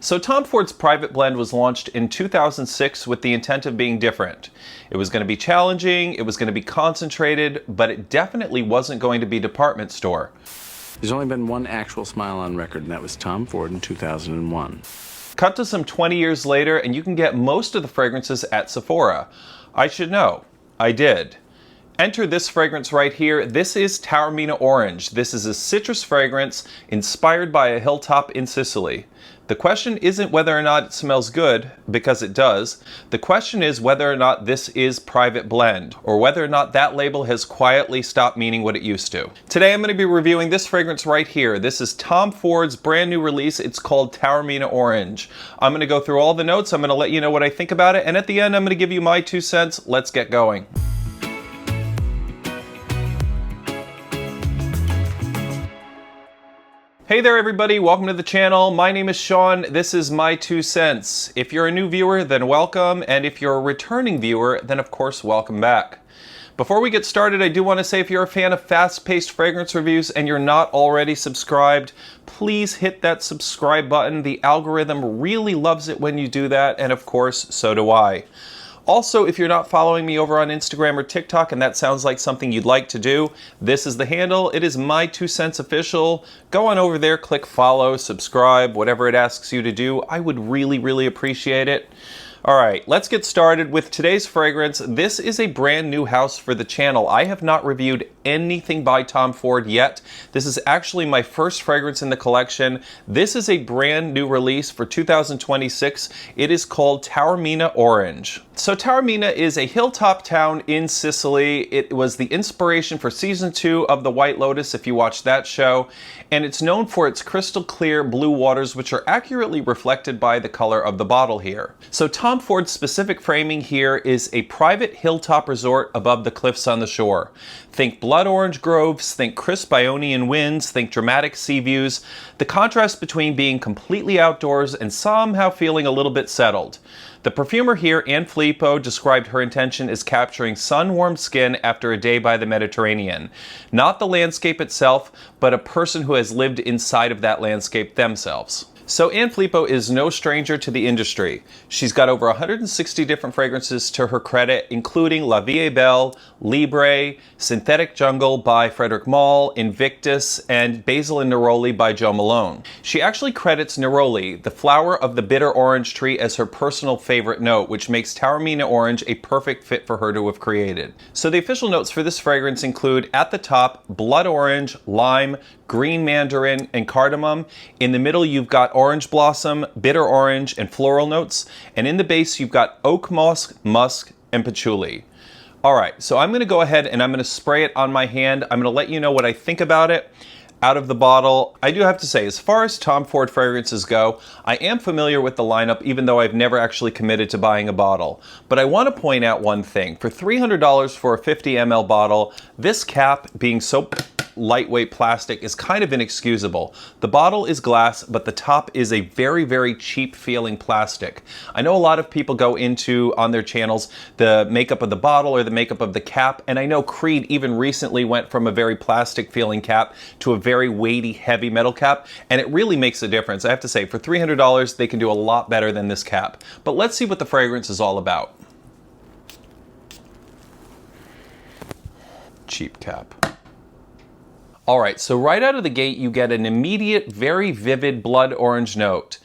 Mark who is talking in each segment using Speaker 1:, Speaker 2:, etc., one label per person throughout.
Speaker 1: So Tom Ford's private blend was launched in 2006 with the intent of being different. It was going to be challenging, it was going to be concentrated, but it definitely wasn't going to be department store.
Speaker 2: There's only been one actual smile on record, and that was Tom Ford in 2001.
Speaker 1: Cut to some 20 years later, and you can get most of the fragrances at Sephora. I should know. I did. Enter this fragrance right here. This is Taormina Orange. This is a citrus fragrance inspired by a hilltop in Sicily. The question isn't whether or not it smells good, because it does. The question is whether or not this is private blend, or whether or not that label has quietly stopped meaning what it used to. Today I'm going to be reviewing this fragrance right here. This is Tom Ford's brand new release. It's called Taormina Orange. I'm going to go through all the notes. I'm going to let you know what I think about it, and at the end I'm going to give you my 2 cents. Let's get going. Hey there everybody, welcome to the channel. My name is Sean, this is my 2 cents. If you're a new viewer, then welcome, and if you're a returning viewer, then of course welcome back. Before we get started, I do want to say if you're a fan of fast-paced fragrance reviews and you're not already subscribed, please hit that subscribe button. The algorithm really loves it when you do that, and of course, so do I. Also, if you're not following me over on Instagram or TikTok and that sounds like something you'd like to do, this is the handle. It is my 2 cents official. Go on over there, click follow, subscribe, whatever it asks you to do. I would really appreciate it. All right, let's get started with today's fragrance. This is a brand new house for the channel. I have not reviewed anything by Tom Ford yet. This is actually my first fragrance in the collection. This is a brand new release for 2026. It is called Taormina Orange. So Taormina is a hilltop town in Sicily. It was the inspiration for season 2 of The White Lotus, if you watched that show, and it's known for its crystal clear blue waters, which are accurately reflected by the color of the bottle here. So Tom Ford's specific framing here is a private hilltop resort above the cliffs on the shore. Think blood orange groves, think crisp Ionian winds, think dramatic sea views. The contrast between being completely outdoors and somehow feeling a little bit settled. The perfumer here, Anne Filippo, described her intention as capturing sun-warmed skin after a day by the Mediterranean. Not the landscape itself, but a person who has lived inside of that landscape themselves. So Anne Filippo is no stranger to the industry. She's got over 160 different fragrances to her credit, including La Vie est Belle, Libre, Synthetic Jungle by Frederic Malle, Invictus, and Basil and Neroli by Jo Malone. She actually credits Neroli, the flower of the bitter orange tree, as her personal favorite note, which makes Taormina Orange a perfect fit for her to have created. So the official notes for this fragrance include, at the top, blood orange, lime, green mandarin, and cardamom. In the middle, you've got orange blossom, bitter orange, and floral notes. And in the base, you've got oak moss, musk, and patchouli. All right, so I'm gonna go ahead and I'm gonna spray it on my hand. I'm gonna let you know what I think about it out of the bottle. I do have to say, as far as Tom Ford fragrances go, I am familiar with the lineup, even though I've never actually committed to buying a bottle. But I want to point out one thing. For $300 for a 50 ml bottle, this cap being so lightweight plastic is kind of inexcusable. The bottle is glass, but the top is a very cheap feeling plastic. I know a lot of people go into, on their channels, the makeup of the bottle or the makeup of the cap, and I know Creed even recently went from a very plastic feeling cap to a very weighty, heavy metal cap, and it really makes a difference. I have to say, for $300, they can do a lot better than this cap. But let's see what the fragrance is all about. Cheap cap. Alright, so right out of the gate you get an immediate, very vivid blood orange note.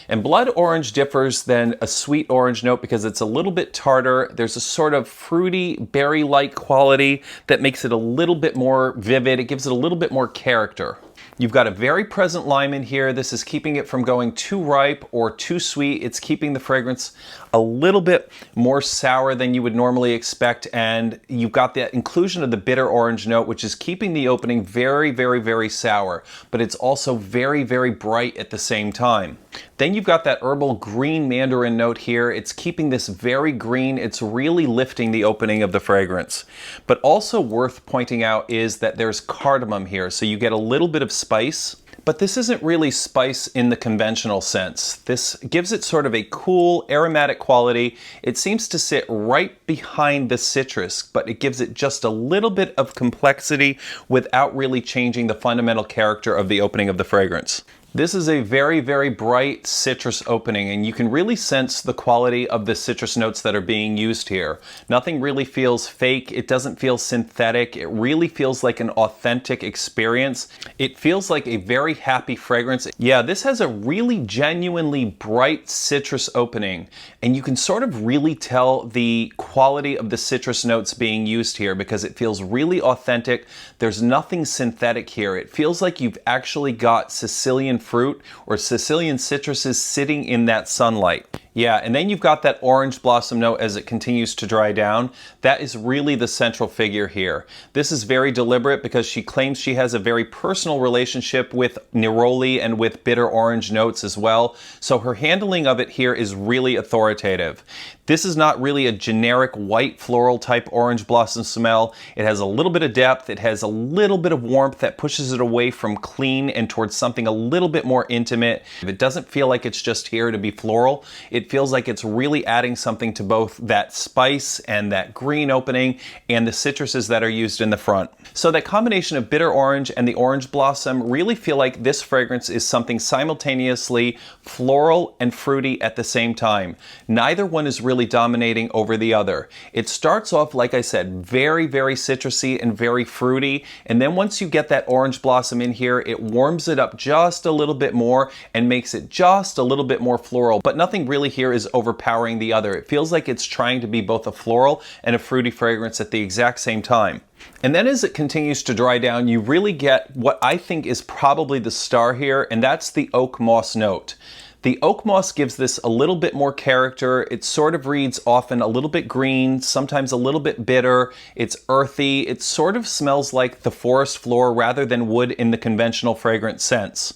Speaker 1: And blood orange differs than a sweet orange note because it's a little bit tartar. There's a sort of fruity, berry-like quality that makes it a little bit more vivid. It gives it a little bit more character. You've got a very present lime in here. This is keeping it from going too ripe or too sweet. It's keeping the fragrance a little bit more sour than you would normally expect. And you've got the inclusion of the bitter orange note, which is keeping the opening very sour, but it's also very bright at the same time. Then you've got that herbal green mandarin note here. It's keeping this very green. It's really lifting the opening of the fragrance. But also worth pointing out is that there's cardamom here, so you get a little bit of spice. But this isn't really spice in the conventional sense. This gives it sort of a cool, aromatic quality. It seems to sit right behind the citrus, but it gives it just a little bit of complexity without really changing the fundamental character of the opening of the fragrance. This is a very, very bright citrus opening, and you can really sense the quality of the citrus notes that are being used here. Nothing really feels fake. It doesn't feel synthetic. It really feels like an authentic experience. It feels like a very happy fragrance. Yeah, this has a really genuinely bright citrus opening, and you can sort of really tell the quality of the citrus notes being used here because it feels really authentic. There's nothing synthetic here. It feels like you've actually got Sicilian fruit or Sicilian citruses sitting in that sunlight. Yeah, and then you've got that orange blossom note as it continues to dry down. That is really the central figure here. This is very deliberate because she claims she has a very personal relationship with neroli and with bitter orange notes as well. So her handling of it here is really authoritative. This is not really a generic white floral type orange blossom smell. It has a little bit of depth. It has a little bit of warmth that pushes it away from clean and towards something a little bit more intimate. It doesn't feel like it's just here to be floral. It feels like it's really adding something to both that spice and that green opening and the citruses that are used in the front. So that combination of bitter orange and the orange blossom really feel like this fragrance is something simultaneously floral and fruity at the same time. Neither one is really dominating over the other. It starts off, like I said, very, very citrusy and very fruity. And then once you get that orange blossom in here, it warms it up just a little bit more and makes it just a little bit more floral. But nothing really here is overpowering the other. It feels like it's trying to be both a floral and a fruity fragrance at the exact same time. And then as it continues to dry down, you really get what I think is probably the star here, and that's the oak moss note. The oak moss gives this a little bit more character. It sort of reads often a little bit green, sometimes a little bit bitter. It's earthy. It sort of smells like the forest floor rather than wood in the conventional fragrance sense.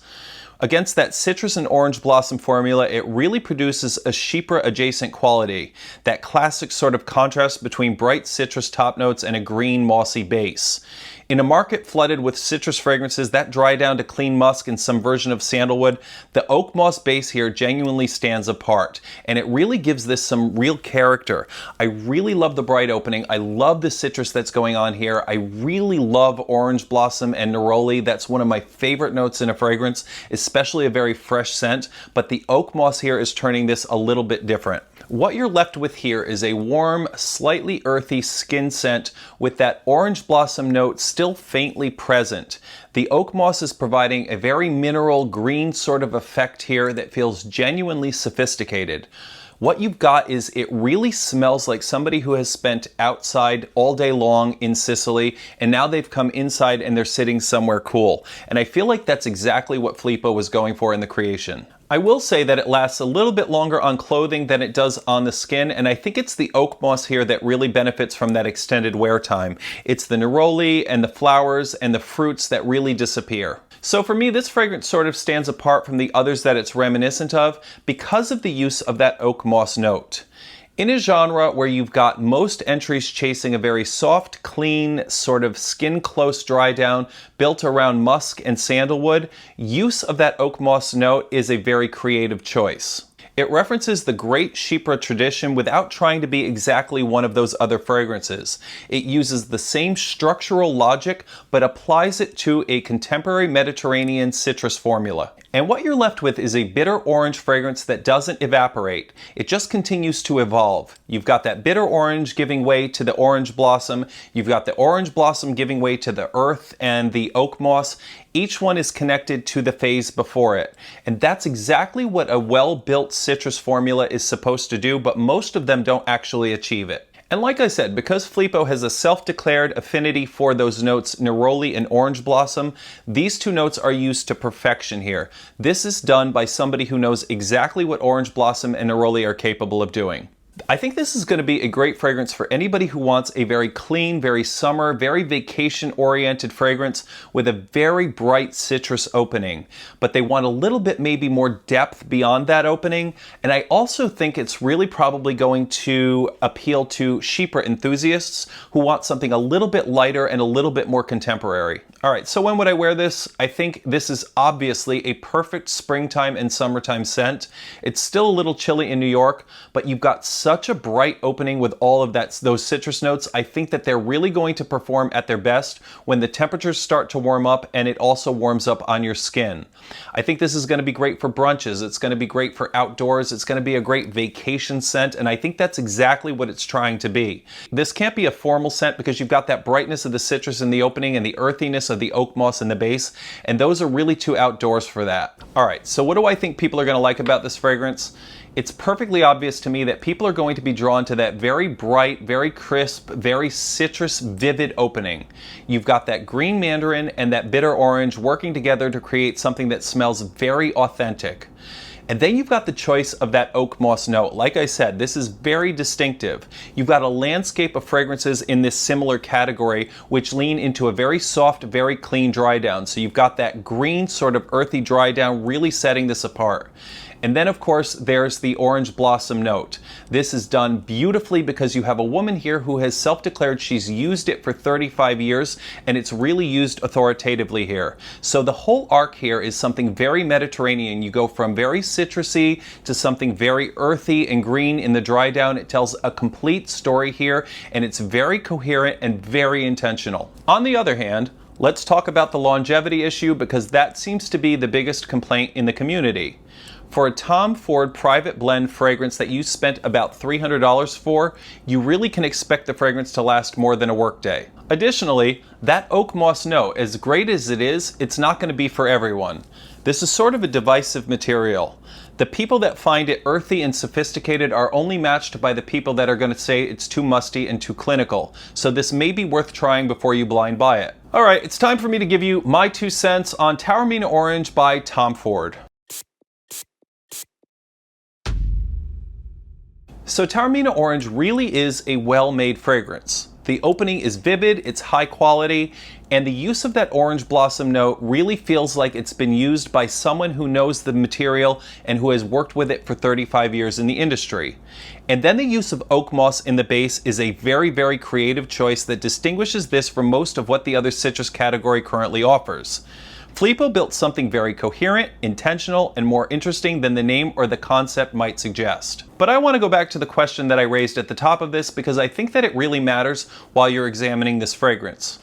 Speaker 1: Against that citrus and orange blossom formula, it really produces a chypre adjacent quality, that classic sort of contrast between bright citrus top notes and a green mossy base. In a market flooded with citrus fragrances that dry down to clean musk and some version of sandalwood, the oak moss base here genuinely stands apart, and it really gives this some real character. I really love the bright opening. I love the citrus that's going on here. I really love orange blossom and neroli. That's one of my favorite notes in a fragrance, especially a very fresh scent, but the oak moss here is turning this a little bit different. What you're left with here is a warm, slightly earthy skin scent with that orange blossom note still faintly present. The oak moss is providing a very mineral green sort of effect here that feels genuinely sophisticated. What you've got is it really smells like somebody who has spent outside all day long in Sicily and now they've come inside and they're sitting somewhere cool. And I feel like that's exactly what Filippo was going for in the creation. I will say that it lasts a little bit longer on clothing than it does on the skin, and I think it's the oak moss here that really benefits from that extended wear time. It's the neroli and the flowers and the fruits that really disappear. So for me, this fragrance sort of stands apart from the others that it's reminiscent of because of the use of that oak moss note. In a genre where you've got most entries chasing a very soft, clean, sort of skin-close dry down built around musk and sandalwood, use of that oak moss note is a very creative choice. It references the great chypre tradition without trying to be exactly one of those other fragrances. It uses the same structural logic, but applies it to a contemporary Mediterranean citrus formula. And what you're left with is a bitter orange fragrance that doesn't evaporate. It just continues to evolve. You've got that bitter orange giving way to the orange blossom. You've got the orange blossom giving way to the earth and the oak moss. Each one is connected to the phase before it. And that's exactly what a well-built citrus formula is supposed to do, but most of them don't actually achieve it. And like I said, because Filippo has a self-declared affinity for those notes neroli and orange blossom, these two notes are used to perfection here. This is done by somebody who knows exactly what orange blossom and neroli are capable of doing. I think this is going to be a great fragrance for anybody who wants a very clean, very summer, very vacation-oriented fragrance with a very bright citrus opening. But they want a little bit maybe more depth beyond that opening. And I also think it's really probably going to appeal to chypre enthusiasts who want something a little bit lighter and a little bit more contemporary. All right, so when would I wear this? I think this is obviously a perfect springtime and summertime scent. It's still a little chilly in New York, but you've got such such a bright opening with all of those citrus notes. I think that they're really going to perform at their best when the temperatures start to warm up and it also warms up on your skin. I think this is going to be great for brunches. It's going to be great for outdoors. It's going to be a great vacation scent, and I think that's exactly what it's trying to be. This can't be a formal scent because you've got that brightness of the citrus in the opening and the earthiness of the oak moss in the base, and those are really too outdoors for that. All right, so what do I think people are going to like about this fragrance? It's perfectly obvious to me that people are going to be drawn to that very bright, very crisp, very citrus, vivid opening. You've got that green mandarin and that bitter orange working together to create something that smells very authentic. And then you've got the choice of that oak moss note. Like I said, this is very distinctive. You've got a landscape of fragrances in this similar category which lean into a very soft, very clean dry down. So you've got that green sort of earthy dry down really setting this apart. And then of course there's the orange blossom note. This is done beautifully because you have a woman here who has self-declared she's used it for 35 years and it's really used authoritatively here. So the whole arc here is something very Mediterranean. You go from very citrusy to something very earthy and green in the dry down. It tells a complete story here and it's very coherent and very intentional. On the other hand, let's talk about the longevity issue because that seems to be the biggest complaint in the community. For a Tom Ford private blend fragrance that you spent about $300 for, you really can expect the fragrance to last more than a workday. Additionally, that oak moss note, as great as it is, it's not going to be for everyone. This is sort of a divisive material. The people that find it earthy and sophisticated are only matched by the people that are going to say it's too musty and too clinical. So this may be worth trying before you blind buy it. All right, it's time for me to give you my 2 cents on Taormina Orange by Tom Ford. So Taormina Orange really is a well-made fragrance. The opening is vivid, it's high quality, and the use of that orange blossom note really feels like it's been used by someone who knows the material and who has worked with it for 35 years in the industry. And then the use of oak moss in the base is a very, very creative choice that distinguishes this from most of what the other citrus category currently offers. Filippo built something very coherent, intentional, and more interesting than the name or the concept might suggest. But I want to go back to the question that I raised at the top of this because I think that it really matters while you're examining this fragrance.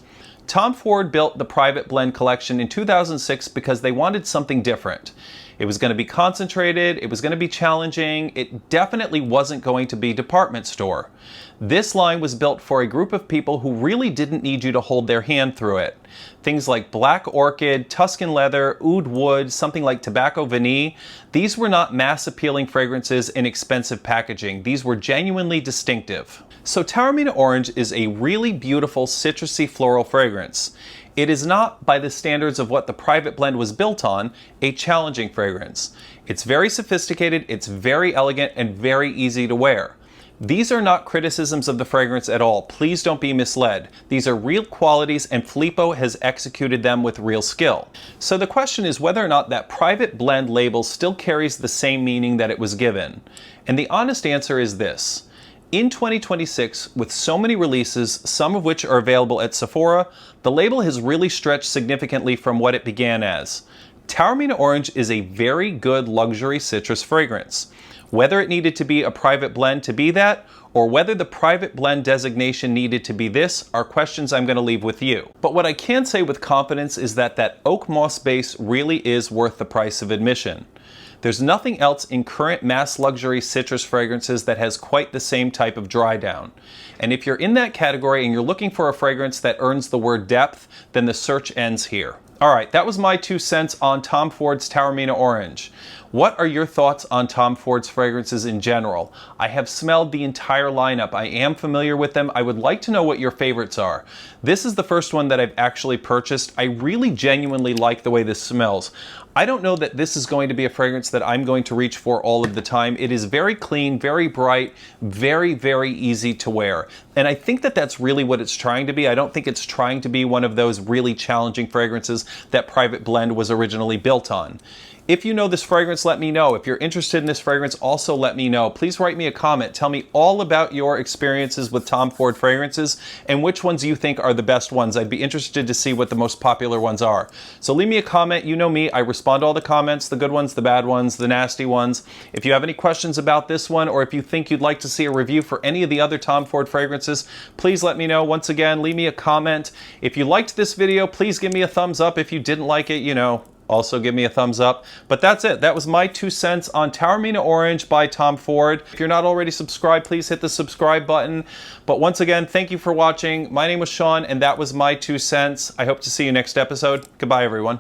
Speaker 1: Tom Ford built the private blend collection in 2006 because they wanted something different. It was going to be concentrated, it was going to be challenging, it definitely wasn't going to be department store. This line was built for a group of people who really didn't need you to hold their hand through it. Things like black orchid, Tuscan leather, oud wood, something like tobacco vanille, these were not mass appealing fragrances in expensive packaging. These were genuinely distinctive. So Taormina Orange is a really beautiful citrusy floral fragrance. It is not, by the standards of what the private blend was built on, a challenging fragrance. It's very sophisticated, it's very elegant, and very easy to wear. These are not criticisms of the fragrance at all. Please don't be misled. These are real qualities and Filippo has executed them with real skill. So the question is whether or not that private blend label still carries the same meaning that it was given. And the honest answer is this. In 2026, with so many releases, some of which are available at Sephora, the label has really stretched significantly from what it began as. Taormina Orange is a very good luxury citrus fragrance. Whether it needed to be a private blend to be that, or whether the private blend designation needed to be this, are questions I'm going to leave with you. But what I can say with confidence is that that oak moss base really is worth the price of admission. There's nothing else in current mass luxury citrus fragrances that has quite the same type of dry down. And if you're in that category and you're looking for a fragrance that earns the word depth, then the search ends here. All right, that was my 2 cents on Tom Ford's Taormina Orange. What are your thoughts on Tom Ford's fragrances in general? I have smelled the entire lineup. I am familiar with them. I would like to know what your favorites are. This is the first one that I've actually purchased. I really genuinely like the way this smells. I don't know that this is going to be a fragrance that I'm going to reach for all of the time. It is very clean, very bright, very, very easy to wear. And I think that that's really what it's trying to be. I don't think it's trying to be one of those really challenging fragrances that Private Blend was originally built on. If you know this fragrance, let me know. If you're interested in this fragrance, also let me know. Please write me a comment. Tell me all about your experiences with Tom Ford fragrances and which ones you think are the best ones. I'd be interested to see what the most popular ones are. So leave me a comment. You know me, I respond to all the comments, the good ones, the bad ones, the nasty ones. If you have any questions about this one, or if you think you'd like to see a review for any of the other Tom Ford fragrances, please let me know. Once again, leave me a comment. If you liked this video, please give me a thumbs up. If you didn't like it, you know, also give me a thumbs up. But that's it. That was my 2 cents on Taormina Orange by Tom Ford. If you're not already subscribed, please hit the subscribe button. But once again, thank you for watching. My name was Sean, and that was my 2 cents. I hope to see you next episode. Goodbye, everyone.